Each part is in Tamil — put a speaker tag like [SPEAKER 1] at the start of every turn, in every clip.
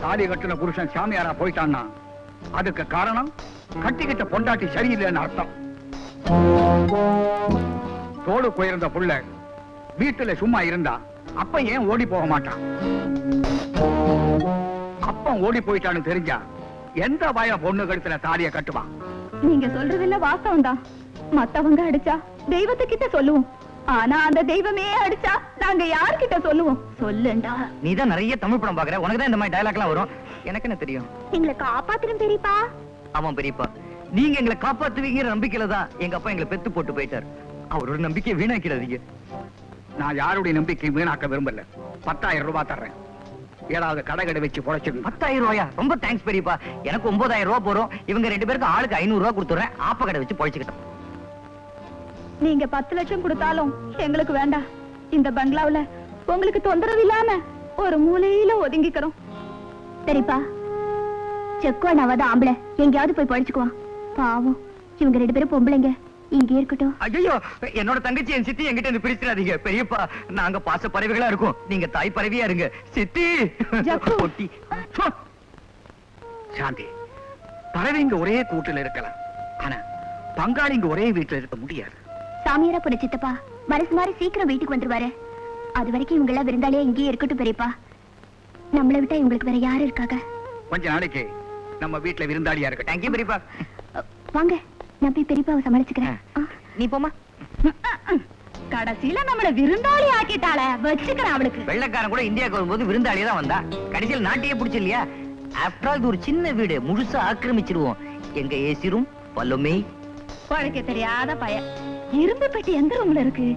[SPEAKER 1] தாலி கட்டின புருஷன் சாமியாரா போயிட்டான்னா அதுக்கு காரணம் கட்டிக்கிட்ட பொண்டாட்டி சரியில்லைன்னு அர்த்தம். தோடு போயிருந்த புள்ள வீட்டுல சும்மா இருந்தா அப்ப ஏன் ஓடி போக மாட்டான்? அப்ப ஓடி போயிட்டான்னு தெரிஞ்சா எந்த வய பொண்ணு கழுத்துல தாலிய கட்டுவான்?
[SPEAKER 2] நீங்க சொல்றதுல வாஸ்தவம் தான். மத்தவங்க அடிச்சா தெய்வத்துக்கிட்ட சொல்லுவோம், ஆனா அந்த தெய்வமே அடிச்சா நாங்க யார்கிட்ட சொல்லுவோம்? சொல்லுண்டா.
[SPEAKER 3] நீதான் நிறைய தமிழ் படம் பாக்குற, உனக்குதான் இந்த மாதிரி டயலாக் எல்லாம் வரும். எனக்கு என்ன தெரியும்?
[SPEAKER 2] எங்களை காப்பாத்துறோம் பெரியப்பா.
[SPEAKER 3] ஆமா பெரியப்பா, நீங்க எங்களை காப்பாத்துவீங்கிற நம்பிக்கையில தான் எங்க அப்பா எங்களை பெத்து போட்டு போயிட்டார். அவரோட நம்பிக்கையை வீணாக்கிறாதீங்க.
[SPEAKER 1] நான் யாருடைய நம்பிக்கை வீணாக்க விரும்பல. 10,000 ரூபாய் தர்றேன், ஏதாவது கடை வச்சு பொழைச்சிருங்க.
[SPEAKER 3] 10,000 ரூபாயா? ரொம்ப தேங்க்ஸ் பெரியப்பா. எனக்கு 9,000 ரூபாய் போறோம். இவங்க 2 பேருக்கு ஆளுக்கு 500 ரூபாய் கொடுத்துறேன். ஆப்ப கடை வச்சு பொழைச்சுக்கிட்டோம்.
[SPEAKER 2] நீங்க 10 லட்சம் கொடுத்தாலும் எங்களுக்கு வேண்டாம். இந்த பங்களாவுல உங்களுக்கு தொந்தரவு இல்லாம ஒரு மூலையில ஒதுங்கிக்கிறோம். சரிப்பா, செக்கோ நவாத ஆம்பளை எங்கேயாவது போய் பொழைச்சுக்குவான். பாவம், இவங்க 2 பேரும் பொம்பளைங்க, இங்கே இருக்கட்டும்.
[SPEAKER 3] ஐயோ, என்னோட தங்கச்சி என் சித்தி என்கிட்ட இருந்து பிரிச்சிடாதீங்க பெரியப்பா. நாங்க பாச பறவைகளா இருக்கோம், நீங்க தாய் பறவையா இருங்க. சித்தி ஒட்டி.
[SPEAKER 1] சாந்தி, பறவைங்க ஒரே கூட்டுல இருக்கலாம், ஆனா பங்காளிங்க ஒரே வீட்டுல இருக்க முடியாது.
[SPEAKER 2] சாமியாரா போன சித்தப்பா மனசு மாதிரி சீக்கிரம் வீட்டுக்கு வந்துருவாரு. அது வரைக்கும் இவங்க எல்லாம் விருந்தாளியா இங்கேயே இருக்கட்டும் பெரியப்பா. நம்மளை விட்டா இவங்களுக்கு வேற யாரு இருக்காங்க?
[SPEAKER 1] கொஞ்ச நாளைக்கு நம்ம வீட்டுல விருந்தாளியா இருக்க.
[SPEAKER 3] தேங்க்யூ பெரியப்பா.
[SPEAKER 2] வாங்க, நான் போய் பெரியப்பாவை சமாளிச்சுக்கிறேன்.
[SPEAKER 3] நீ போமா.
[SPEAKER 2] கடைசியில நம்மள விருந்தாளி ஆக்கிட்டாள, வச்சுக்கிறேன் அவளுக்கு.
[SPEAKER 3] வெள்ளக்காரன் கூட இந்தியாவுக்கு வரும்போது விருந்தாளியா தான் வந்தா, கடைசியில் நாட்டையே பிடிச்சு இல்லையா? ஆஃப்டர் ஆல் இது ஒரு சின்ன வீடு, முழுசா ஆக்கிரமிச்சிருவோம். எங்க ஏசி ரூம் பல்லுமே.
[SPEAKER 2] பழக்க தெரியாத பையன். இரும்பு பெட்டி எந்த ரூம்ல இருக்கு?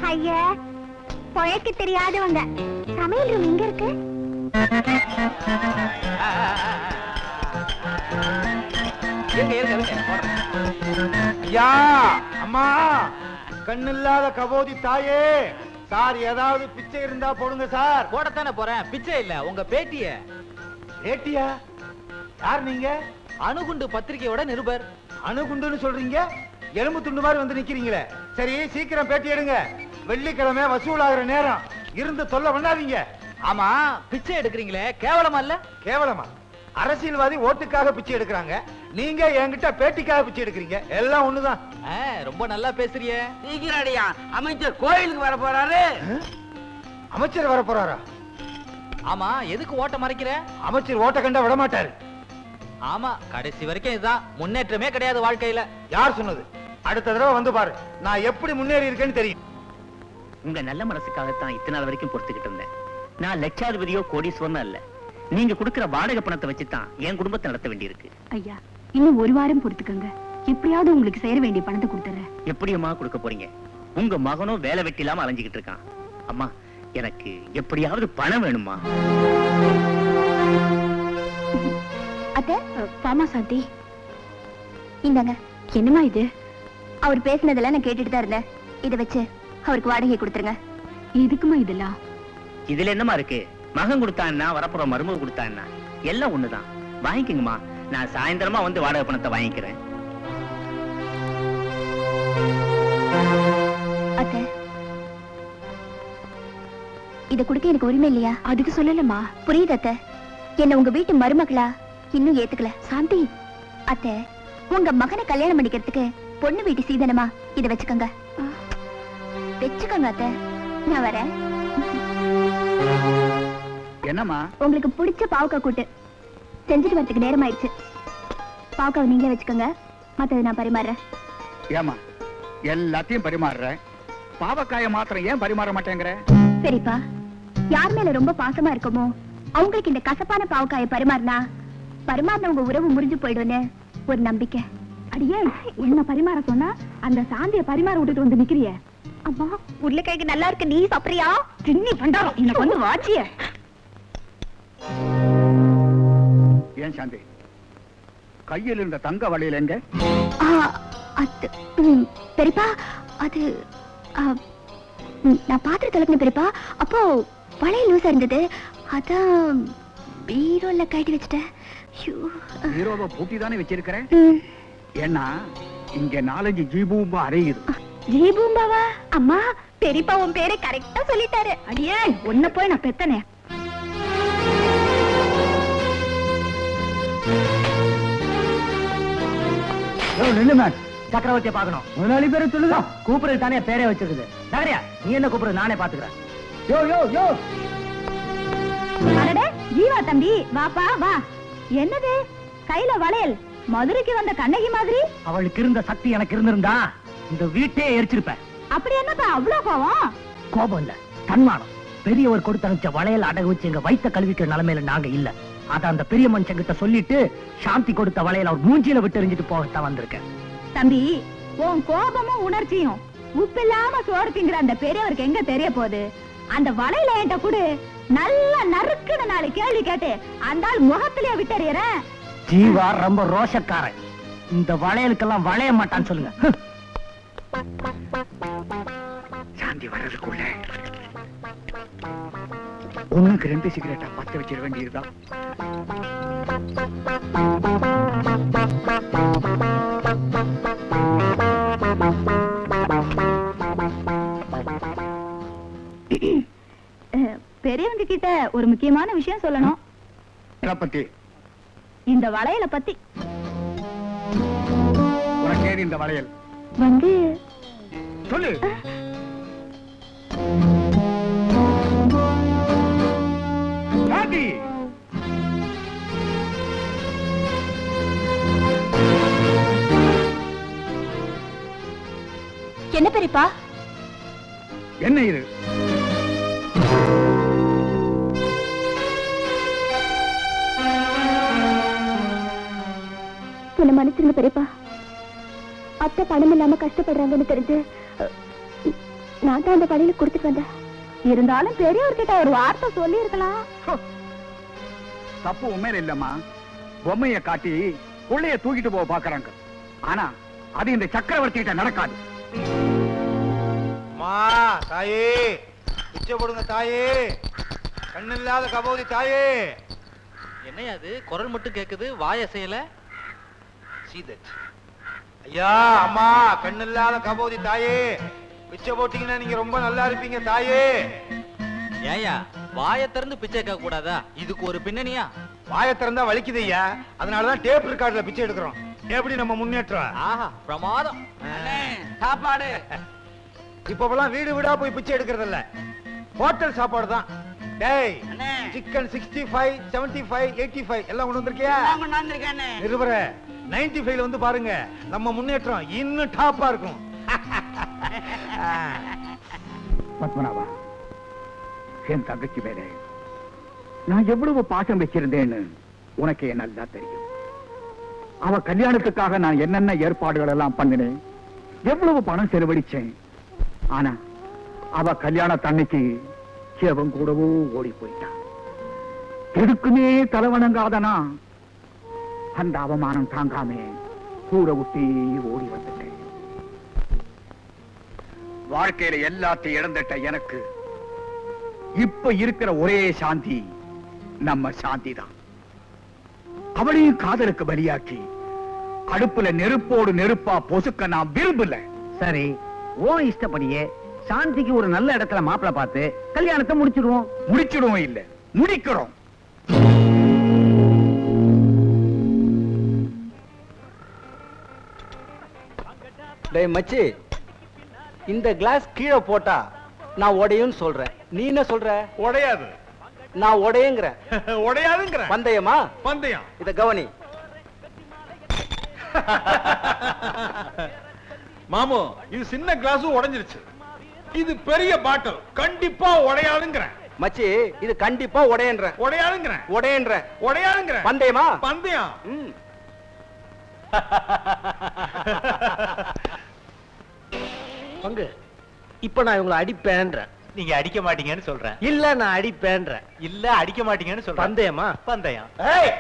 [SPEAKER 2] ஐயா, பழக்க தெரியாதவங்க. சமையல் ரூம் எங்க இருக்கு?
[SPEAKER 4] ஐயா, அம்மா, கண்ணில்லாத கபோதி தாயே, சார் ஏதாவது பிச்சை இருந்தா போடுங்க சார்.
[SPEAKER 5] போடத்தானே போறேன், பிச்சை இல்ல, உங்க பேட்டிய.
[SPEAKER 4] பேட்டியா? யார் நீங்க?
[SPEAKER 5] அணுகுண்டு பத்திரிகையோட நிருபர்.
[SPEAKER 4] அணுகுண்டுன்னு சொல்றீங்க, எலும்பு துண்டு மாதிரி வந்து நிக்கிறீங்களே. சரி, சீக்கிரம் பேட்டி எடுங்க. வெள்ளிக்கிழமை வசூலாகிற நேரம், இருந்து தொல்லை பண்ணாதீங்க.
[SPEAKER 5] ஆமா, பிச்சை எடுக்கிறீங்களே, கேவலமா இல்ல?
[SPEAKER 4] கேவலமா? அரசியல்வாதி ஓட்டுக்காக பிச்சை எடுக்கிறாங்க, நீங்க என்கிட்ட பேட்டிக்காக பிச்சை எடுக்கிறீங்க. எல்லாம் ஒண்ணுதான்.
[SPEAKER 5] ரொம்ப நல்லா பேசுறிய.
[SPEAKER 6] சீக்கிரடியா, அமைச்சர் கோயிலுக்கு வர போறாரு.
[SPEAKER 4] அமைச்சர் வர போறாரா?
[SPEAKER 5] ஆமா, எதுக்கு ஓட்ட மறைக்கிற?
[SPEAKER 4] அமைச்சர் ஓட்ட கண்டா விட மாட்டாரு.
[SPEAKER 5] ஆமா, கடைசி வரைக்கும் இதுதான், முன்னேற்றமே கிடையாது வாழ்க்கையில.
[SPEAKER 4] யார் சொன்னது? அடுத்த தடவை வந்து பாரு, நான் எப்படி முன்னேறி இருக்கேன்னு தெரியும்.
[SPEAKER 3] உங்க நல்ல மனசுக்காகத்தான் இத்தனை நாள் வரைக்கும் பொறுத்துக்கிட்டு இருந்தேன். நான் லட்சாதிபதியோ கோடீஸ்வரனும் அல்ல. நீங்க கொடுக்கிற வாடகை பணத்தை வச்சுதான் என் குடும்பத்தை நடத்த வேண்டியிருக்கு.
[SPEAKER 2] ஐயா, இன்னும் ஒரு வாரம் பொறுத்துக்கங்க. எப்படியாவது உங்களுக்கு சேர வேண்டிய பணத்தை கொடுத்துறேன்.
[SPEAKER 3] எப்படியம்மா கொடுக்க போறீங்க? உங்க மகனும் வேலை வெட்டி இல்லாம அலைஞ்சுக்கிட்டு இருக்கான். அம்மா, எனக்கு எப்படியாவது பணம் வேணுமா?
[SPEAKER 2] அத்தை, பாமா சாந்தி, இந்தாங்க. என்னமா இது? அவர் பேசினதெல்லாம் நான் கேட்டுட்டு தான் இருந்தேன். இதை வச்சு அவருக்கு வாடகை கொடுத்துருங்க. எதுக்குமா இதெல்லாம்?
[SPEAKER 3] இதுல என்னமா இருக்கு? மகன் கொடுத்தான்னா, வரப்புற மருமக கொடுத்தான்னா எல்லாம் ஒண்ணுதான். வாங்கிக்கங்கம்மா, நான் சாயந்தரமா வந்து வாடகை பணத்தை வாங்கிக்கிறேன்.
[SPEAKER 2] அத்தை, இத கொடுக்க எனக்கு உரிமை இல்லையா? அதுக்கு சொல்லலமா. புரியுது அத்தை, என்ன உங்க வீட்டு மருமகளா இன்னும் ஏத்துக்கல. சாந்தி அத்தை, உங்க மகனை கல்யாணம் பண்ணிக்கிறதுக்கு பொண்ணு வீட்டு சீதனமா இத வச்சுக்கோங்க. வச்சுக்கோங்க அத்தை, நான் வரேன்.
[SPEAKER 1] என்னம்மா?
[SPEAKER 2] உங்களுக்கு பிடிச்ச பாவக்காய் கூட்டு செஞ்சுட்டு வரதுக்கு நேரம் ஆயிடுச்சு. பாவக்காவை நீங்களே வச்சுக்கோங்க, மத்தது நான் பரிமாறுறேன்.
[SPEAKER 1] ஏமா, எல்லாத்தையும் பரிமாறுற, பாவக்காய மாத்திரம் ஏன் பரிமாற மாட்டேங்கிற?
[SPEAKER 2] சரிப்பா, யார் மேல ரொம்ப பாசமா இருக்கமோ அவங்களுக்கு இந்த கசப்பான பாவக்காயை பரிமாறினவங்க உறவு முறிஞ்சு போயிடும்னு ஒரு நம்பிக்கை. அடியே, என்ன பரிமாற சொன்னா அந்த சாந்திய பரிமாற விட்டுட்டு வந்து நிக்கிறிய? அம்மா, உருளைக்கிழங்கு நல்லா இருக்கு, நீ சாப்பிடுறியா? தின்னி பண்டாரம், எனக்கு வந்து வாச்சிய.
[SPEAKER 1] ஏன் சாந்தி, கையில் இருந்த தங்க வளையல் எங்க?
[SPEAKER 2] பெரியப்பா, அது நான் பாத்திரம் கலக்கின பெரியப்பா. அப்போ வளையல் லூசா இருந்தது, அதான் பீரோல கட்டி வச்சுட்டேன்.
[SPEAKER 1] பீரோவை பூட்டி தானே வச்சிருக்கிறேன். ஏன்னா இங்க 4-5 ஜீபூம்பா அறையுது.
[SPEAKER 2] ஜீபூம்பாவா? அம்மா, பெரியப்பா உன் பேரை கரெக்டா சொல்லிட்டாரு. அடியே, உன்ன போய் நான் பெத்தனே.
[SPEAKER 3] சக்கரவர்த்தியை பார்க்கணும். முதலாளி பேரை சொல்லுங்க. கூப்பிடுறது தானே பேரே வச்சிருக்குது. நகரியா, நீ என்ன கூப்பிடுறது, நானே பாத்துக்கிறேன். யோ யோ யோ.
[SPEAKER 2] அடடே, ஜீவா தம்பி, வாப்பா வா. என்னது கையில வளையல்? மதுரைக்கு வந்த கண்ணகி மாதிரி.
[SPEAKER 3] அவளுக்கு இருந்த சக்தி எனக்கு இருந்திருந்தா இந்த வீட்டையே எரிச்சிருப்பேன்.
[SPEAKER 2] அப்படி என்னப்பா அவ்வளவு கோவம்?
[SPEAKER 3] கோபம் இல்ல, தன்மானம். பெரியவர் கொடுத்து அனுப்பிச்ச வளையல் அடகு வச்சு எங்க வயித்த கழுவிக்கிற நிலைமையில நாங்க இல்ல. அத அந்த பெரிய மனுஷன் கிட்ட சொல்லிட்டு சாந்தி கொடுத்த வளையல் அவர் மூஞ்சியில விட்டு எறிஞ்சிட்டு போகத்தான் வந்திருக்கேன்.
[SPEAKER 2] தம்பி, உன் கோபமும் உணர்ச்சியும் உப்பில்லாம சோறு திங்கிற அந்த பெரியவருக்கு எங்க தெரிய போகுது? அந்த வளையல என்கிட்ட கூட நல்ல நறுக்குன்னு 4 கேள்வி கேட்டு அந்த ஆள் முகத்திலேயே விட்டறியறேன்.
[SPEAKER 3] ஜீவா ரொம்ப ரோஷக்காரன். இந்த வளையலுக்கெல்லாம் வளைய மாட்டான்னு சொல்லுங்க.
[SPEAKER 1] சாந்தி வர்றதுக்குள்ள உனக்கு 2 சிகரெட்டா பத்த வச்சிட வேண்டியதுதான்.
[SPEAKER 2] பெரியவங்க கிட்ட ஒரு முக்கியமான விஷயம் சொல்லணும்.
[SPEAKER 1] இத பத்தி?
[SPEAKER 2] இந்த வளையல பத்தி.
[SPEAKER 1] உனக்கு ஏது இந்த வளையல்?
[SPEAKER 2] வந்து
[SPEAKER 1] சொல்லு. சாந்தி,
[SPEAKER 2] என்ன பெரியப்பா?
[SPEAKER 1] என்ன இது?
[SPEAKER 2] என்ன மன்னிச்சிருங்க பெரியப்பா. அத்தை பணம் இல்லாம கஷ்டப்படுறாங்கன்னு தெரிஞ்சு நான் தான் அந்த வழியில கொடுத்துட்டு வந்தேன். இருந்தாலும் பெரியவர்கிட்ட ஒரு வார்த்தை சொல்லி இருக்கலாம்.
[SPEAKER 1] தப்பு உண்மையில இல்லம்மா. பொம்மைய காட்டி புள்ளைய தூக்கிட்டு போக பாக்குறாங்க. ஆனா அது இந்த சக்கரவர்த்தி கிட்ட நடக்காது.
[SPEAKER 4] அம்மா, தாயே, பிச்சை போடுங்க தாயே, கண்ணில்லாத கபோதி தாயே.
[SPEAKER 5] என்னையா அது குரல் மட்டும் கேக்குது, வாய செய்யல.
[SPEAKER 4] சீதத் ஐயா, அம்மா, கண்ணில்லாத கபோதி தாயே, பிச்சை போட்டீங்கன்னா நீங்க ரொம்ப நல்லா இருப்பீங்க தாயே.
[SPEAKER 5] ஏயா வாய திறந்து பிச்சை கேட்க கூடாதா? இதுக்கு ஒரு பின்னணியா?
[SPEAKER 4] வாயை திறந்தா வலிக்குது ஐயா, அதனாலதான் டேப் ரெக்கார்ட்ல பிச்சை எடுக்கிறோம். எப்படி நம்ம முன்னேற்றம்?
[SPEAKER 5] ஆஹா, பிரமாதம்.
[SPEAKER 6] அண்ணே, சாப்பாடு.
[SPEAKER 4] இப்பெல்லாம் வீடு வீடா போய் பிச்சை எடுக்கிறது இல்ல, ஹோட்டல் சாப்பாடு தான். டேய்,
[SPEAKER 6] அண்ணே.
[SPEAKER 4] சிக்கன் 65, 75, 85 எல்லாம் கொண்டு வந்திருக்கியா?
[SPEAKER 6] நான் கொண்டாந்துருக்கேன் அண்ணே.
[SPEAKER 4] நிருபர 95 வந்து பாருங்க, நம்ம முன்னேற்றம் இன்னும் டாப்பா இருக்கும்.
[SPEAKER 1] பத்மநாபா, என் தங்கச்சி மேலே நான் எவ்வளவு பாசம் வச்சிருந்தேன்னு உனக்கே நல்லா தெரியும். அவ கல்யாணத்துக்காக நான் என்னென்ன ஏற்பாடுகள் எல்லாம் பண்ணினேன், எவ்வளவு பணம் செலவழிச்சேன். ஆனா அவ கல்யாணத்தன்னைக்கு எவன் கூடவோ ஓடி போயிட்டான். எதுக்குமே தலைவணங்காதனா அந்த அவமானம் தாங்காமே கூட விட்டு ஓடி வந்துட்டேன். வாழ்க்கையில எல்லாத்தையும் இழந்துட்ட எனக்கு இப்ப இருக்கிற ஒரே சாந்தி நம்ம சாந்தி தான். அவளையும் காதலுக்கு பலியாக்கி அடுப்புல நெருப்போடு நெருப்பா பொசுக்க நான் விரும்பல.
[SPEAKER 3] சரி, ஓ இஷ்டப்படியே சாந்திக்கு ஒரு நல்ல இடத்துல மாப்பிளை பார்த்து கல்யாணத்தை முடிச்சிடுவோம்.
[SPEAKER 1] முடிச்சிடுவோம் இல்ல, முடிக்கிறோம்.
[SPEAKER 6] டேய் மச்சி, இந்த கிளாஸ் கீழே போட்டா நான் உடையும்னு சொல்றேன். நீ என்ன சொல்ற?
[SPEAKER 4] உடையாது.
[SPEAKER 6] நான் உடையங்கிற.
[SPEAKER 4] உடையாதுங்கிற.
[SPEAKER 6] பந்தயமா?
[SPEAKER 4] பந்தயம்.
[SPEAKER 6] இத கவனி.
[SPEAKER 4] மாமு, இது சின்ன கிளாஸ் உடைஞ்சிருச்சு, இது பெரிய பாட்டில், கண்டிப்பா உடையாதுங்கிற.
[SPEAKER 6] மச்சி, இது கண்டிப்பா உடையன்ற.
[SPEAKER 4] உடையாதுங்கிற.
[SPEAKER 6] உடையன்ற.
[SPEAKER 4] உடையாதுங்கிற.
[SPEAKER 6] பந்தயமா?
[SPEAKER 4] பந்தயம்.
[SPEAKER 6] ம். பங்கு, இப்ப நான் இவங்களை அடிப்பேன்ற.
[SPEAKER 5] நீங்க அடிக்க மாட்டீங்கன்னு சொல்றேன்.
[SPEAKER 6] இல்ல, நான் அடிப்பேன்ற.
[SPEAKER 5] இல்ல அடிக்க மாட்டீங்கன்னு சொல்றேன்.
[SPEAKER 6] பந்தயமா?
[SPEAKER 5] பந்தயம்.
[SPEAKER 4] ஏய்,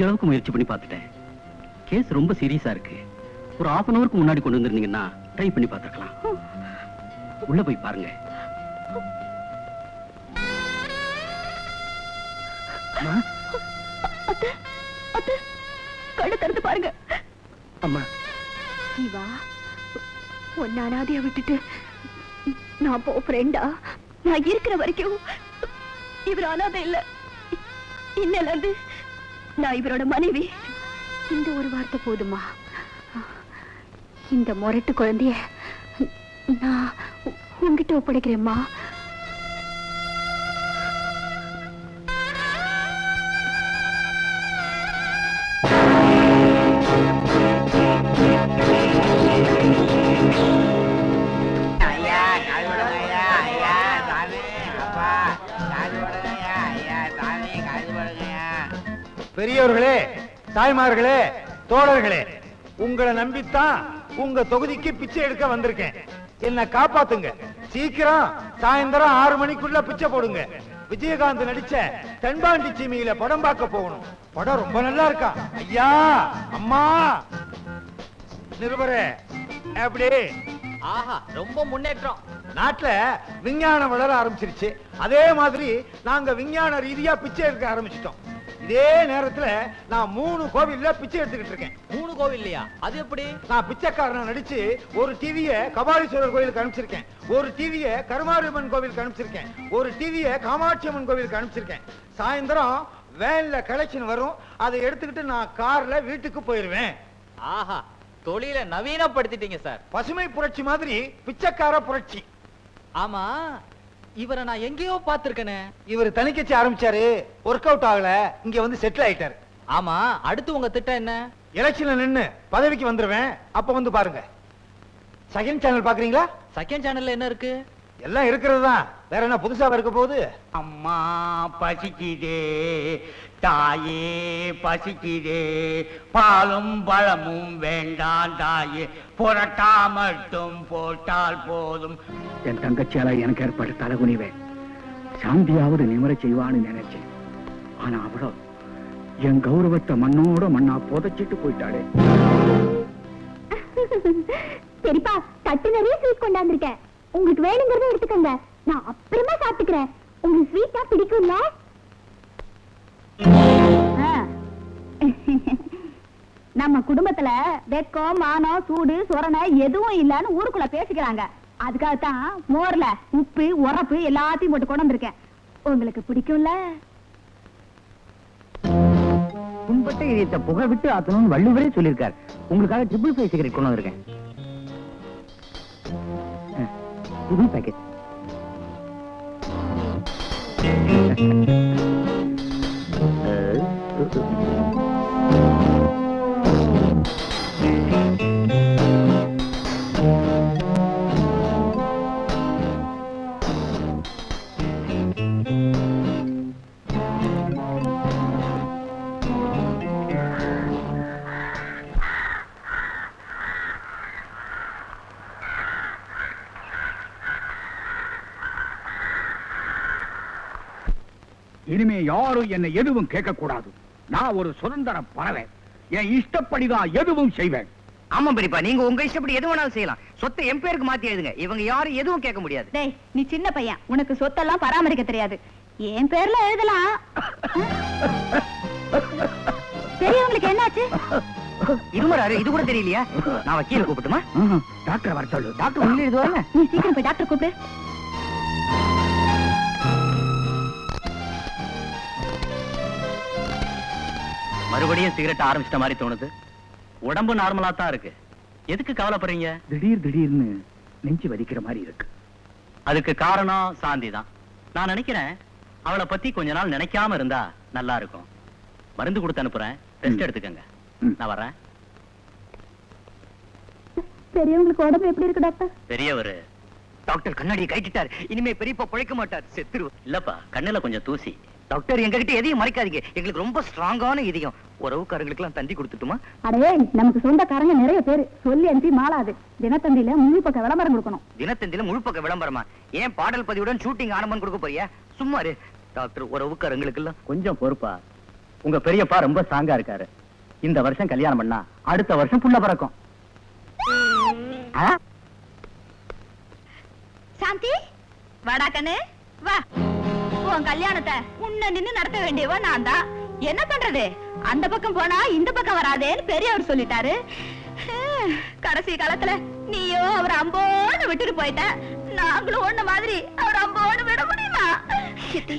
[SPEAKER 7] முடிஞ்ச அளவுக்கு முயற்சி பண்ணி பார்த்துட்டேன். கேஸ் ரொம்ப சீரியஸா இருக்கு. ஒரு 1/2 hourக்கு முன்னாடி கொண்டு வந்திருந்தீங்கன்னா ட்ரை பண்ணி பார்த்துக்கலாம். உள்ள போய் பாருங்க.
[SPEAKER 2] கண்ணு திறந்து பாருங்க.
[SPEAKER 3] அம்மா,
[SPEAKER 2] சிவா, உன்னை அனாதைய விட்டுட்டு நான் ஃப்ரெண்டா? நான் இருக்கிற வரைக்கும் இவர் அனாதை இல்ல. இன்னல இருந்து நான் இவரோட மனைவி. இந்த ஒரு வார்த்தை போதுமா? இந்த முரட்டு குழந்தைய நான் உங்ககிட்ட ஒப்படைக்கிறேம்மா.
[SPEAKER 4] பெரியவர்களே, தாய்மார்களே, தோழர்களே, உங்களை நம்பித்தான் உங்க தொகுதிக்கு பிச்சை எடுக்க வந்திருக்கேன். என்ன காப்பாத்துங்க. சீக்கிரம் சாயந்தரம் 6 மணிக்குள்ள பிச்சை போடுங்க. விஜயகாந்த் நடிச்ச தென்பாண்டி சீமையில படம் பார்க்க போகணும். படம் ரொம்ப நல்லா இருக்கா. ஐயா, அம்மா, நிருபரே, எப்படி?
[SPEAKER 5] ஆஹா, ரொம்ப முன்னேற்றம்.
[SPEAKER 4] நாட்டுல விஞ்ஞானம் வளர ஆரம்பிச்சிருச்சு. அதே மாதிரி நாங்க விஞ்ஞான ரீதியா பிச்சை எடுக்க ஆரம்பிச்சிட்டோம். இதே நேரத்துல நான் 3 கோவில்ல பிச்சை எடுத்துக்கிட்டு இருக்கேன்.
[SPEAKER 5] 3 கோவில் இல்லையா? அது எப்படி?
[SPEAKER 4] நான் பிச்சைக்காரனை நடிச்சு ஒரு டிவிய கபாலீஸ்வரர் கோயிலுக்கு அனுப்பிச்சிருக்கேன், ஒரு டிவிய கருமாரியம்மன் கோவிலுக்கு அனுப்பிச்சிருக்கேன், ஒரு டிவிய காமாட்சி அம்மன் கோவிலுக்கு அனுப்பிச்சிருக்கேன். சாயந்தரம் வேன்ல கலெக்ஷன் வரும். அதை எடுத்துக்கிட்டு நான் கார்ல வீட்டுக்கு போயிருவேன்.
[SPEAKER 5] ஆஹா, தொழிலை நவீனப்படுத்திட்டீங்க சார்.
[SPEAKER 4] பசுமை புரட்சி மாதிரி பிச்சைக்கார புரட்சி.
[SPEAKER 5] ஆமா, இவரை நான் எங்கேயோ பார்த்திருக்கேனே.
[SPEAKER 4] இவர் தனிக்கட்சி ஆரம்பிச்சாரு, ஒர்க் அவுட் ஆகல, இங்க வந்து செட்டில் ஆயிட்டாரு.
[SPEAKER 5] ஆமா, அடுத்து உங்க திட்டம் என்ன?
[SPEAKER 4] எலெக்ஷன்ல நின்னு பதவிக்கு வந்துருவேன், அப்ப வந்து பாருங்க. செகண்ட் சேனல் பாக்குறீங்களா?
[SPEAKER 5] செகண்ட் சேனல்ல என்ன இருக்கு?
[SPEAKER 4] எல்லாம் இருக்கிறது தான், வேற என்ன புதுசா இருக்க போகுது?
[SPEAKER 3] அம்மா பசிக்குதே, தாயே பசிக்குதே, பாலும் பழமும் வேண்டாம் தாயே, புரட்டா மட்டும் போட்டால் போதும்.
[SPEAKER 1] என் தங்கச்சியால எனக்கு ஏற்பட்ட தலைகுனிவேன். சாந்தியாவது நிமிர செய்வான்னு நினைச்சேன். ஆனா அவளோ என் கௌரவத்தை மண்ணோட மண்ணா புதைச்சிட்டு போயிட்டாளே.
[SPEAKER 2] சரிப்பா, தட்டு நிறைய ஸ்வீட் கொண்டாந்துருக்கேன். உங்களுக்கு வேணுங்கிறத எடுத்துக்கங்க, நான் அப்புறமா சாப்பிட்டுக்கிறேன். உங்களுக்கு ஸ்வீட்டா பிடிக்கும்ல? நம்ம குடும்பத்துல வெக்கம், மானம், சூடு, சொரணை எதுவும் இல்லன்னு ஊருக்குள்ள பேசிக்கிறாங்க. அதுக்காகத்தான் மோர்ல உப்பு, உரப்பு எல்லாத்தையும் போட்டு கொண்டு வந்திருக்கேன். உங்களுக்கு பிடிக்கும்ல?
[SPEAKER 3] புண்பட்ட இதயத்தை புகை விட்டு ஆத்தணும்னு வள்ளுவரே சொல்லியிருக்காரு. உங்களுக்காக ட்ரிபிள் ஃபைவ் சிகரெட் கொண்டு வந்திருக்கேன். புது பேக்கெட்.
[SPEAKER 1] இனிமே யாரும் என்னை எதுவும் கேட்க கூடாது. நான் ஒரு சுதந்திர பறவை. என் இஷ்டப்படிதான் எதுவும் செய்வேன்.
[SPEAKER 3] ஆமா பெரியப்பா, நீங்க உங்க இஷ்டப்படி எது வேணாலும் செய்யலாம். சொத்தை என் பேருக்கு மாத்தி எழுதுங்க. இவங்க யாரும் எதுவும் கேட்க முடியாது.
[SPEAKER 2] டேய், நீ சின்ன பையன், உனக்கு சொத்தெல்லாம் பராமரிக்க தெரியாது. என் பேர்ல எழுதலாம். பெரியவங்களுக்கு என்னாச்சு?
[SPEAKER 3] இருமராரு, இது கூட தெரியலையா? நான் வக்கீல கூப்பிட்டுமா?
[SPEAKER 1] டாக்டர் வர சொல்லு.
[SPEAKER 3] டாக்டர் உள்ள எழுதுவாங்க.
[SPEAKER 2] நீ சீக்கிரம் போய் டாக்டர் கூப்பிடு.
[SPEAKER 7] மறுபடியும் சிகரெட் ஆரம்பிச்சிட்ட மாதிரி தோணுது. உடம்பு நார்மலா தான் இருக்கு. எதுக்கு கவலைப்படுறீங்க?
[SPEAKER 1] திடீர்னு நெஞ்சு வலிக்கிற மாதிரி இருக்கு.
[SPEAKER 7] அதுக்கு காரணம் சாந்தி தான். நான் நினைக்கிறேன் அவளை பத்தி கொஞ்ச நாள் நினைக்காம இருந்தா நல்லா இருக்கும். மருந்து கொடுத்து அனுப்புறேன், ரெஸ்ட் எடுத்துக்கங்க. நான் வரேன்.
[SPEAKER 2] பெரியவங்களுக்கு உடம்பு எப்படி இருக்கு டாக்டர்?
[SPEAKER 7] பெரியவர்
[SPEAKER 3] டாக்டர் கண்ணாடியை கைட்டிட்டார். இனிமே பெரியப்பா பிழைக்க மாட்டார், செத்துரு.
[SPEAKER 7] இல்லப்பா, கண்ணுல கொஞ்சம் தூசி.
[SPEAKER 3] டாக்டர் எங்ககிட்ட எதையும் மறைக்காதீங்க. எங்களுக்கு ரொம்ப ஸ்ட்ராங்கான இதயம். உறவுக்காரங்களுக்கு எல்லாம் தந்தி கொடுத்துட்டுமா?
[SPEAKER 2] அடே, நமக்கு சொந்தக்காரங்க நிறைய பேரு. சொல்லி அனுப்பி மாளாது. தினத்தந்தியில முழு பக்க விளம்பரம் கொடுக்கணும்.
[SPEAKER 3] தினத்தந்தில முழு பக்க விளம்பரமா? ஏன் பாடல் பதிவுடன் ஷூட்டிங் ஆரம்பம் கொடுக்க போறியா? சும்மாரு. டாக்டர், உறவுக்காரங்களுக்கு எல்லாம்
[SPEAKER 7] கொஞ்சம் பொறுப்பா. உங்க பெரியப்பா ரொம்ப ஸ்ட்ராங்கா இருக்காரு. இந்த வருஷம் கல்யாணம் பண்ணா அடுத்த வருஷம் புள்ள பிறக்கும்.
[SPEAKER 2] சாந்தி வாடா கண்ணு வா. உன் கல்யாணத்தை உன்ன நின்னு நடத்த வேண்டியவ நான் தான். என்ன பண்றது, அந்த பக்கம் போனா இந்த பக்கம் வராதேன்னு பெரியவர் சொல்லிட்டாரு. கடைசி காலத்துல நீயோ அவர் அம்போன்னு விட்டுட்டு போயிட்ட. நாங்களும் ஒண்ணு மாதிரி அவர் அம்போன்னு விட முடியுமா? சித்தி,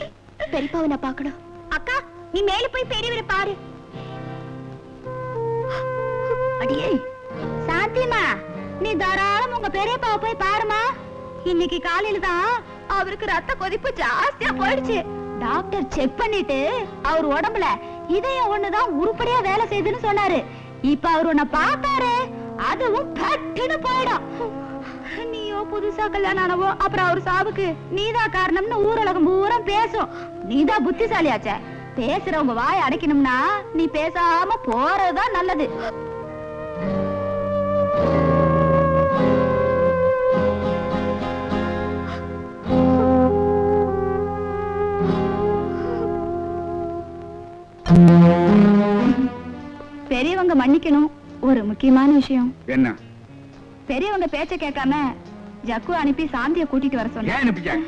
[SPEAKER 2] பெரியப்பாவை நான் பார்க்கணும். அக்கா, நீ மேல போய் பெரியவரை பாரு. அடியே சாந்திமா, நீ தாராளம் உங்க பெரியப்பாவை போய் பாருமா. இன்னைக்கு காலையில தான் அவருக்கு ரத்த கொதிப்பு ஜாஸ்தியா போயிடுச்சு. டாக்டர் செக் பண்ணிட்டு அவர் உடம்புல இதயம் ஒண்ணுதான் உருப்படியா வேலை செய்யுதுன்னு சொன்னாரு. இப்ப அவர் உன்னை பார்த்தாரு, அதுவும் பட்டுன்னு போயிடும். நீயோ புதுசா கல்யாணம் ஆனவோ, அப்புறம் அவர் சாவுக்கு நீதான் காரணம்னு ஊரலகம் பூரா பேசும். நீதான் புத்திசாலியாச்சே. பேசுறவங்க வாய் அடைக்கணும்னா நீ பேசாம போறதுதான் நல்லது. பெரியவங்க மன்னிக்கணும். ஒரு முக்கியமான விஷயம்.
[SPEAKER 1] என்ன?
[SPEAKER 2] பெரியவங்க பேச்ச கேட்காம ஜக்கு அனுப்பி சாந்திய கூட்டிட்டு வர சொன்னேன்.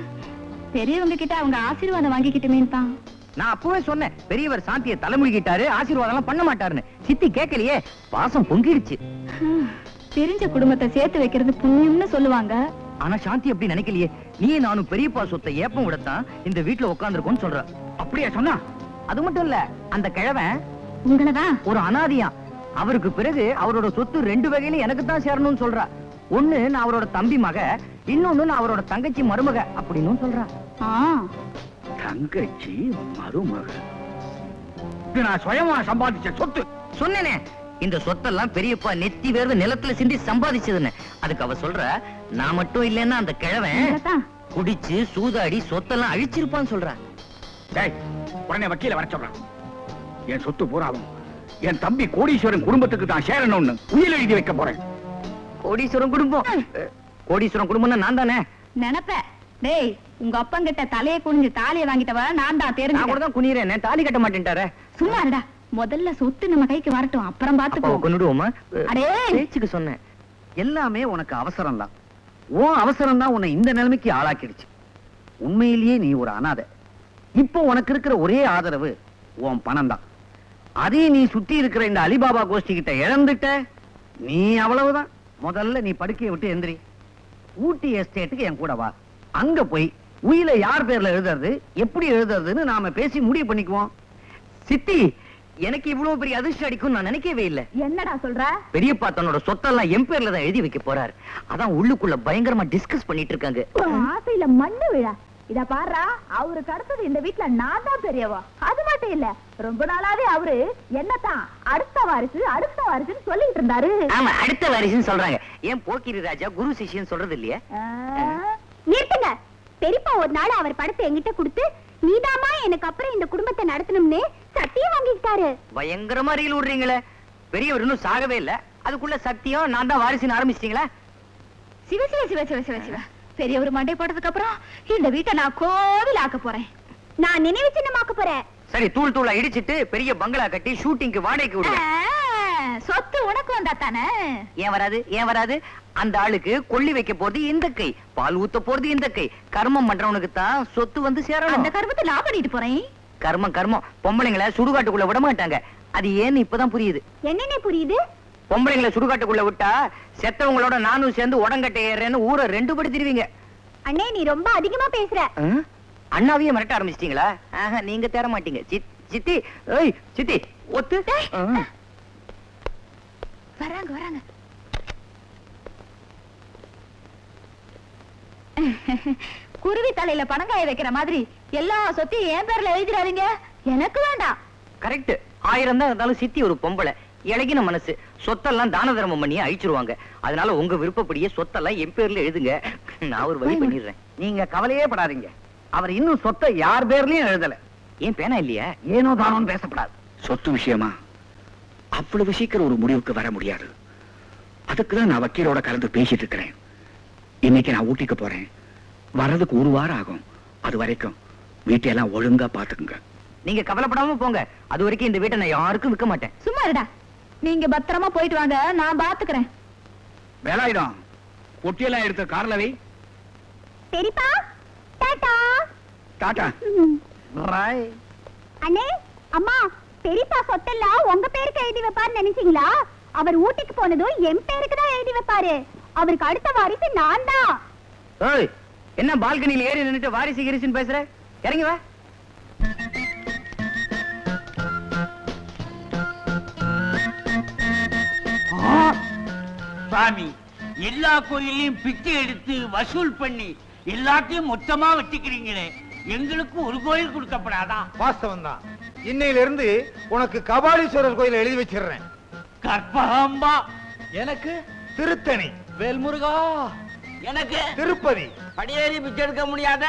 [SPEAKER 2] பெரியவங்க கிட்ட அவங்க ஆசீர்வாதம் வாங்கிக்கிட்டுமேன்னு தான்.
[SPEAKER 3] நான் அப்பவே சொன்னேன், பெரியவர் சாந்தியை தலைமுழுகிட்டாரு, ஆசீர்வாதம் எல்லாம் பண்ண மாட்டாருன்னு. சித்தி கேட்கலையே, பாசம் பொங்கிடுச்சு.
[SPEAKER 2] தெரிஞ்ச குடும்பத்தை சேர்த்து வைக்கிறது புண்ணியம்னு சொல்லுவாங்க.
[SPEAKER 3] ஆனா சாந்தி அப்படி நினைக்கலையே. நீ நானும் பெரியப்பா சொத்தை ஏப்பம் விடத்தான் இந்த வீட்டுல உட்கார்ந்துருக்கோம்னு சொல்ற.
[SPEAKER 1] அப்படியே சொன்னா?
[SPEAKER 3] அது மட்டும் இல்ல, அந்த கிழவன்
[SPEAKER 2] உங்களதான்
[SPEAKER 3] ஒரு அனாதியா. அவருக்கு பிறகு அவரோட சொத்து 2 வகையில எனக்கு தான் சேரணும்னு சொல்றா. ஒண்ணு நான் அவரோட தம்பி மக, இன்னொன்னு நான் அவரோட தங்கச்சி மருமக அப்படின்னு சொல்றா.
[SPEAKER 1] தங்கச்சி மருமக? இது நான் சுயமா சம்பாதிச்ச சொத்து.
[SPEAKER 3] சொன்னேனே, இந்த சொத்தெல்லாம் பெரியப்பா நெத்தி வேர்வை நிலத்துல சிந்தி சம்பாதிச்சதுன்னு. அதுக்கு அவ சொல்ற, நான் மட்டும் இல்லைன்னா அந்த கிழவன் குடிச்சு சூதாடி சொத்தெல்லாம் அழிச்சிருப்பான்னு சொல்ற.
[SPEAKER 1] உடனே வக்கீல வர சொல்றான். என் சொத்து பூராவும் என் தம்பி கோடீஸ்வரன் குடும்பத்துக்கு தான் சேரணும்னு உயிர் எழுதி வைக்க போறேன்.
[SPEAKER 3] கோடீஸ்வரன் குடும்பம்? கோடீஸ்வரன் குடும்பம்னா நான் தானே
[SPEAKER 2] நினைப்ப. டேய், உங்க அப்பங்கிட்ட தலையை குனிஞ்சு தாலியை வாங்கிட்டவ நான் தான்.
[SPEAKER 3] நான் கூட தான் குனிறேன், தாலி கட்ட மாட்டேன்ட்டாரே.
[SPEAKER 2] சும்மா இருடா, முதல்ல சொத்து நம்ம கைக்கு வரட்டும், அப்புறம் பாத்துப்போம்.
[SPEAKER 3] கொன்னுடுவோமா?
[SPEAKER 2] அடே,
[SPEAKER 3] பேச்சுக்கு சொன்னேன்.
[SPEAKER 1] எல்லாமே உனக்கு அவசரம் தான். உன் அவசரம் தான் உன்னை இந்த நிலைமைக்கு ஆளாக்கிடுச்சு. உண்மையிலேயே நீ ஒரு அனாதை. இப்போ உனக்கு இருக்கிற ஒரே ஆதரவு உன் பணம் தான். அதையும் நீ சுத்தி இருக்கிற இந்த அலிபாபா கோஷ்டி கிட்ட இழந்துட்ட, நீ அவ்வளவுதான். முதல்ல நீ படுக்கையை விட்டு எந்திரி. ஊட்டி எஸ்டேட்டுக்கு என் கூட வா. அங்க போய் உயில யார் பேர்ல எழுதுறது, எப்படி எழுதுறதுன்னு நாம பேசி முடிவு பண்ணிக்குவோம்.
[SPEAKER 3] சித்தி, எனக்கு இவ்வளவு பெரிய அதிர்ஷ்டம் அடிக்கும் நான் நினைக்கவே இல்லை.
[SPEAKER 2] என்னடா சொல்ற?
[SPEAKER 3] பெரியப்பா தன்னோட சொத்தெல்லாம் என் பேர்ல தான் எழுதி வைக்க போறாரு. அதான் உள்ளுக்குள்ள பயங்கரமா டிஸ்கஸ் பண்ணிட்டு இருக்காங்க.
[SPEAKER 2] ஆசையில மண்ணு விழா. இத பாருடா, அவருக்கு அடுத்தது இந்த வீட்டுல நான் தான் பெரியவா. அது மட்டும் இல்ல, ரொம்ப நாளாவே அவரு என்னத்தான் அடுத்த வாரிசுன்னு சொல்லிட்டு இருந்தாரு.
[SPEAKER 3] ஆமா, அடுத்த வாரிசுன்னு சொல்றாங்க. ஏன் போக்கிரி ராஜா குரு சிஷ்யன் சொல்றது இல்லையா?
[SPEAKER 2] நிறுத்துங்க. பெரியப்பா ஒரு நாள் அவர் படத்தை என்கிட்ட கொடுத்து, நீதாமா எனக்கு அப்புறம் இந்த குடும்பத்தை நடத்தணும்னு சத்தியம் வாங்கிட்டாரு.
[SPEAKER 3] பயங்கரமா ரீல் விடுறீங்களே. பெரியவர் இன்னும் சாகவே இல்ல, அதுக்குள்ள சத்தியம் நான் தான் வாரிசுன்னு ஆரம்பிச்சிட்டீங்களா?
[SPEAKER 2] சிவ சிவ சிவ சிவ சிவ சிவ. பெரியவர் மண்டை போட்டதுக்கு அப்புறம் இந்த வீட்டை நான் கோவில் ஆக்க போறேன். நான் நினைவு சின்னமாக்க போறேன்.
[SPEAKER 3] சரி, தூள் தூளா இடிச்சிட்டு பெரிய பங்களா கட்டி ஷூட்டிங்க்கு வாடகைக்கு விடுங்க.
[SPEAKER 2] சொத்து உனக்கு வந்தா தானே?
[SPEAKER 3] ஏன் வராது, ஏன் வராது? அந்த ஆளுக்கு கொள்ளி வைக்க போறது இந்த கை, பால் ஊத்த போறது இந்த கை. கர்மம் பண்றவனுக்கு தான் சொத்து வந்து சேரணும்.
[SPEAKER 2] அந்த கர்மத்தை நான் பண்ணிட்டு போறேன்.
[SPEAKER 3] கர்மம் கர்மம். பொம்பளைங்களை சுடுகாட்டுக்குள்ள விட மாட்டாங்க. அது ஏன்னு இப்பதான் புரியுது.
[SPEAKER 2] என்னென்ன புரியுது?
[SPEAKER 3] பொம்பளைங்களை சுடுகாட்டுக்குள்ள விட்டா செத்தவங்களோட நானும் சேர்ந்து உடங்கட்டை ஏறேன்னு ஊரை 2 படி திருவீங்க.
[SPEAKER 2] அண்ணே, நீ ரொம்ப அதிகமா பேசுற.
[SPEAKER 3] அண்ணாவையே மிரட்ட ஆரம்பிச்சிட்டீங்களா? நீங்க தேர மாட்டீங்க. சித்தி, ஏய் சித்தி, ஒத்து.
[SPEAKER 2] வராங்க வராங்க. குருவி தலையில பணங்காய வைக்கிற மாதிரி எல்லா சொத்தையும் என் பேர்ல எழுதிடாதீங்க. எனக்கு வேண்டாம்.
[SPEAKER 3] கரெக்ட். 1000 தான் இருந்தாலும் சித்தி ஒரு பொம்பளை, இழகின மனசு. சொத்தெல்லாம் தான தர்மம் பண்ணி அழிச்சிருவாங்க. அதனால உங்க விருப்பப்படியே சொத்தெல்லாம் என் பேர்ல எழுதுங்க. நான் ஒரு வழி பண்ணிடுறேன்.
[SPEAKER 1] நீங்க கவலையே படாதீங்க. அவர் இன்னும் சொத்தை யார் பேர்லயும் எழுதல.
[SPEAKER 3] ஏன் பேனா இல்லையா?
[SPEAKER 1] ஏனோ தானோன்னு பேசப்படாது. சொத்து விஷயமா அவ்வளவு சீக்கிரம் ஒரு முடிவுக்கு வர முடியாது. அதுக்குதான் நான் வக்கீலோட கலந்து பேசிட்டு இருக்கிறேன். இன்னைக்கு நான் ஊட்டிக்கு போறேன். வர்றதுக்கு 1 வாரம் ஆகும். அது வரைக்கும் வீட்டையெல்லாம் ஒழுங்கா பாத்துக்குங்க. நீங்க கவலைப்படாம போங்க. அது வரைக்கும் இந்த வீட்டை நான் யாருக்கும் விற்க மாட்டேன்.
[SPEAKER 2] சும்மா இருடா. நீங்க பத்திரமா போயிட்டு வாங்க, நான் பாத்துக்கிறேன்.
[SPEAKER 8] வேலாயுதம் ஒட்டியெல்லாம் எடுத்த கார்ல வை.
[SPEAKER 2] பெரியப்பா டாடா.
[SPEAKER 8] டாடா.
[SPEAKER 1] பாய்.
[SPEAKER 2] அண்ணே, அம்மா, பெரியப்பா சொத்தெல்லாம் உங்க பேருக்கு எழுதி வைப்பாருன்னு நினைச்சீங்களா? அவர் ஊட்டிக்கு போனதும் என் பேருக்கு தான் எழுதி வைப்பாரு. அவருக்கு அடுத்த வாரிசு நான் தான்.
[SPEAKER 1] ஏய், என்ன பால்கனியில் ஏறி நின்னுட்டு வாரிசு கிரிசுன்னு பேசுற? இறங்கி வா.
[SPEAKER 9] சாமி, எல்லா கோயிலையும் பிச்சை எடுத்து வசூல் பண்ணி எல்லாத்தையும் மொத்தமா வச்சுக்கிறீங்களே, எங்களுக்கு ஒரு கோயில் கொடுக்கப்படாதா?
[SPEAKER 4] வாஸ்தவம் தான். இன்னையில இருந்து உனக்கு கபாலீஸ்வரர் கோயில எழுதி வச்சிடுறேன்.
[SPEAKER 9] கற்பகாம்பா
[SPEAKER 4] எனக்கு திருத்தணி,
[SPEAKER 9] வேல்முருகா எனக்கு
[SPEAKER 4] திருப்பதி.
[SPEAKER 9] படியேறி பிச்சை எடுக்க முடியாத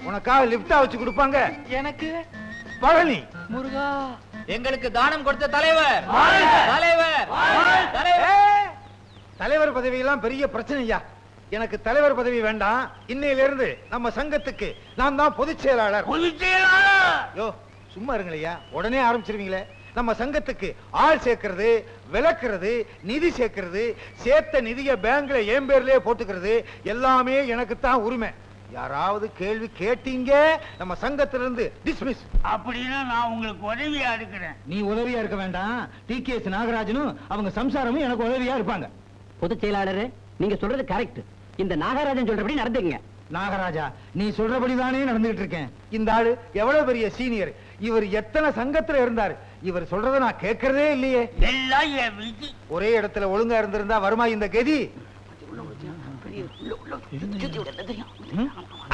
[SPEAKER 4] உனக்காக லிப்டா வச்சு கொடுப்பாங்க.
[SPEAKER 9] எனக்கு
[SPEAKER 4] பழனி
[SPEAKER 9] முருகா.
[SPEAKER 5] எங்களுக்கு தானம் கொடுத்த தலைவர் தலைவர்
[SPEAKER 4] தலைவர் பதவி எல்லாம் பெரிய பிரச்சனையா. எனக்கு தலைவர் பதவி வேண்டாம். இன்னையில இருந்து நம்ம சங்கத்துக்கு நான் தான் பொதுச் செயலாளர்.
[SPEAKER 9] பொதுச் செயலாளர்.
[SPEAKER 4] யோ சும்மா இருங்களையா, உடனே ஆரம்பிச்சிருவீங்களே. நம்ம சங்கத்துக்கு ஆள் சேர்க்கிறது, விளக்குறது, நிதி சேர்க்கிறது, சேர்த்த நிதியை பேங்க்ல என் பேர்லயே போட்டுக்கிறது எல்லாமே எனக்கு தான் உரிமை. யாராவது கேள்வி கேட்டீங்க நம்ம சங்கத்திலிருந்து டிஸ்மிஸ்.
[SPEAKER 9] அப்படின்னா நான் உங்களுக்கு உதவியா இருக்கிறேன்.
[SPEAKER 4] நீ உதவியா இருக்க வேண்டாம். டிகேஎஸ் நாகராஜனும் அவங்க சம்சாரமும் எனக்கு உதவியா இருப்பாங்க.
[SPEAKER 3] பொதுச் செயலாளர், நீங்க சொல்றது கரெக்ட். இந்த நாகராஜன் சொல்றபடி நடந்துங்க.
[SPEAKER 4] நாகராஜா, நீ சொல்றபடிதானே நடந்துகிட்டு இருக்கேன். இந்த ஆளு எவ்வளவு பெரிய சீனியர். இவர் எத்தனை சங்கத்துல இருந்தாரு. இவர் சொல்றத நான் கேட்கறதே இல்லையே.
[SPEAKER 9] எல்லாம் என் விதி.
[SPEAKER 4] ஒரே இடத்துல ஒழுங்கா இருந்திருந்தா வருமா இந்த கதி?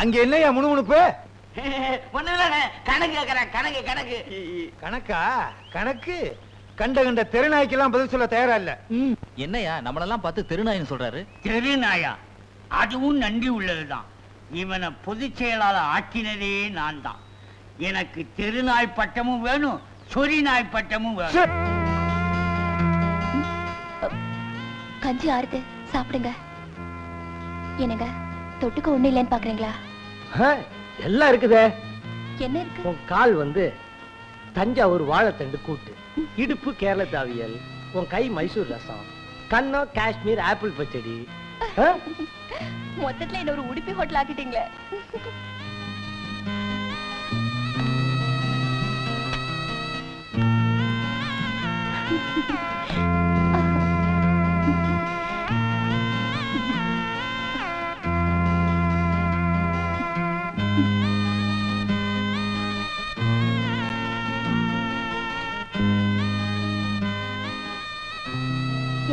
[SPEAKER 4] அங்க என்னையா முணுமுணுப்பு?
[SPEAKER 9] கணக்கு கேக்குறேன், கணக்கு கணக்கு.
[SPEAKER 4] கணக்கா? கணக்கு கண்ட கண்ட தெருநாய்க்கெல்லாம் பதில் சொல்ல தயாரா இல்ல.
[SPEAKER 5] என்னையா நம்மளெல்லாம் பார்த்து திருநாயின்னு சொல்றாரு?
[SPEAKER 9] தெருநாயா? அதுவும் நன்றி உள்ளதுதான். இவனை பொதுச் செயலாளர் ஆக்கினதே நான் தான். எனக்கு தெருநாய் பட்டமும் வேணும், சொறி நாய் பட்டமும் வேணும்.
[SPEAKER 2] கஞ்சி ஆறுது, சாப்பிடுங்க. என்னங்க, தொட்டுக்க ஒண்ணு இல்லைன்னு பாக்குறீங்களா?
[SPEAKER 3] எல்லாம் இருக்குதே.
[SPEAKER 2] என்ன இருக்கு?
[SPEAKER 3] உன் கால் வந்து தஞ்சாவூர் வாழைத்தண்டு கூட்டு, இடுப்பு கேரள தாவியல், உன் கை மைசூர் ரசம், கண்ணோ காஷ்மீர் ஆப்பிள் பச்சடி.
[SPEAKER 2] மொத்தத்துல என்ன ஒரு உடுப்பி ஹோட்டல் ஆக்கிட்டீங்களே.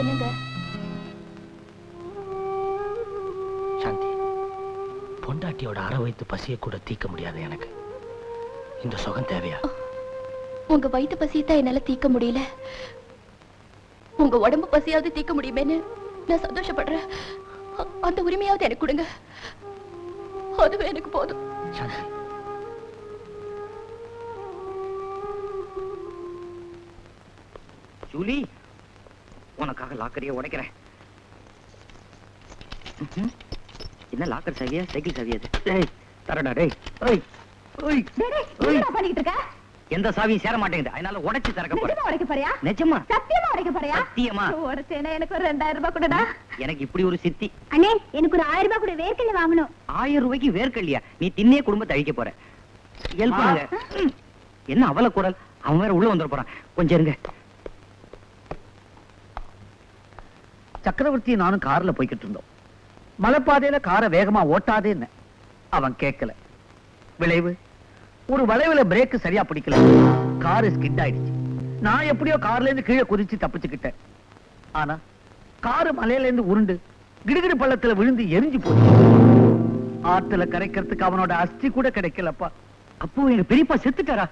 [SPEAKER 2] என்னங்க?
[SPEAKER 3] சாந்தி, பொண்டாட்டியோட அரை வயித்து பசியை கூட தீர்க்க முடியாது எனக்கு. இந்த சுகம் தேவையா?
[SPEAKER 2] உங்க வயிற்று பசியத்தான் என்னால தீர்க்க முடியல. உங்க உடம்பு பசியாவது தீர்க்க முடியுமேன்னு நான் சந்தோஷப்படுறேன். அந்த உரிமையாவது எனக்கு கொடுங்க. அதுவே எனக்கு போதும்.
[SPEAKER 3] சாந்தி,
[SPEAKER 1] ஜூலி, உனக்காக லாக்கரையே உடைக்கிறேன். என்ன லாக்கர் சாவியா, சைக்கிள் சாவியா? டேய் தரடா. டேய் ஓய் ஓய் ஓய்,
[SPEAKER 2] பண்ணிட்டு இருக்க?
[SPEAKER 1] எந்த சாவியும் சேர மாட்டேங்குது. அதனால உடைச்சு திறக்க போறேன்.
[SPEAKER 2] உடைக்க போறியா?
[SPEAKER 1] நிஜமா?
[SPEAKER 2] சத்தியமா உடைக்க போறியா?
[SPEAKER 1] சத்தியமா.
[SPEAKER 2] உடைச்சேனா எனக்கு ஒரு 2000 ரூபாய் கொடுடா.
[SPEAKER 1] எனக்கு இப்படி ஒரு சித்தி.
[SPEAKER 2] அண்ணே, எனக்கு ஒரு 1000 ரூபாய் கொடு, வேர்க்கல்ல வாங்கணும்.
[SPEAKER 1] 1000 ரூபாய்க்கு வேர்க்கல்லையா? நீ தின்னே குடும்பத்தை அழிக்க போற. ஹெல்ப் பண்ணுங்க. என்ன அவல குரல்? அவன் வேற உள்ள வந்துட போறான். கொஞ்சம் இருங்க. சக்கரவர்த்தி நானும் கார்ல போய்கிட்டு இருந்தோம். மலைப்பாதையில காரை வேகமா ஓட்டாதேன்னு அவன் கேட்கல. விளைவு, ஒரு வளைவுல பிரேக் சரியா பிடிக்கல, காரு ஸ்கிட் ஆயிடுச்சு. நான் எப்படியோ கார்ல இருந்து கீழே குதிச்சு தப்பிச்சுக்கிட்டேன். ஆனா காரு மலையில இருந்து உருண்டு கிடுகிடு பள்ளத்துல விழுந்து எரிஞ்சு போச்சு. ஆத்துல கரைக்கிறதுக்கு அவனோட அஸ்தி கூட கிடைக்கலப்பா. அப்போ எங்க பெரியப்பா செத்துட்டாரா?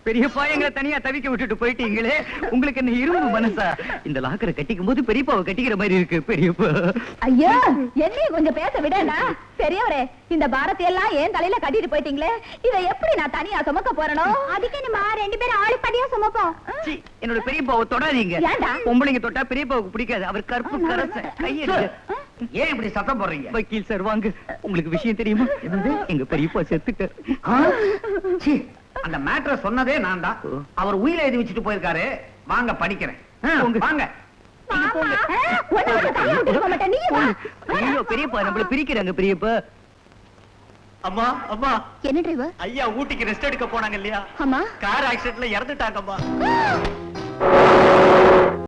[SPEAKER 1] பெரியப்பா எங்களை தனியா தவிக்க விட்டுட்டு போயிட்டீங்களே. உங்களுக்கு என்ன இரும்பு மனசா? இந்த லாக்கரை கட்டிக்கும் போது பெரியப்பாவை கட்டிக்கிற மாதிரி இருக்கு பெரியப்பா.
[SPEAKER 2] ஐயா, என்னையும் கொஞ்சம் பேச விடனா? பெரியவரே, இந்த பாரத்தை எல்லாம் ஏன் தலையில கட்டிட்டு போயிட்டீங்களே, இதை எப்படி நான் தனியா சுமக்க போறனோ? அதுக்கு நம்ம 2 பேரும் ஆளு படியா சுமப்போம்.
[SPEAKER 1] சீ, என்னோட பெரியப்பாவை தொடாதீங்க.
[SPEAKER 2] ஏன்டா?
[SPEAKER 1] பொம்பளைங்க தொட்டா பெரியப்பாவுக்கு பிடிக்காது. அவர் கருப்பு கரச கையெடு. ஏன் இப்படி சத்தம் போடுறீங்க?
[SPEAKER 3] வக்கீல் சார் வாங்க, உங்களுக்கு விஷயம் தெரியுமா? எங்க பெரியப்பா செத்துட்டார்.
[SPEAKER 1] ஆ? சீ, அந்த மேட்டரை சொன்னதே நான் தான். அவர் உயிரை எழுதி வச்சுட்டு போயிருக்காரு. வாங்க படிக்கிறேன். வாங்க.
[SPEAKER 3] ஐயோ பெரியப்பா, நம்மள பிரிக்கிறாங்க பெரியப்பா.
[SPEAKER 7] அம்மா அம்மா,
[SPEAKER 2] என்ன டிரைவர்?
[SPEAKER 7] ஐயா ஊட்டிக்கு ரெஸ்ட் எடுக்க போனாங்க இல்லையா,
[SPEAKER 2] ஆமா.
[SPEAKER 7] கார் ஆக்சிடென்ட்ல இறந்துட்டாங்கம்மா.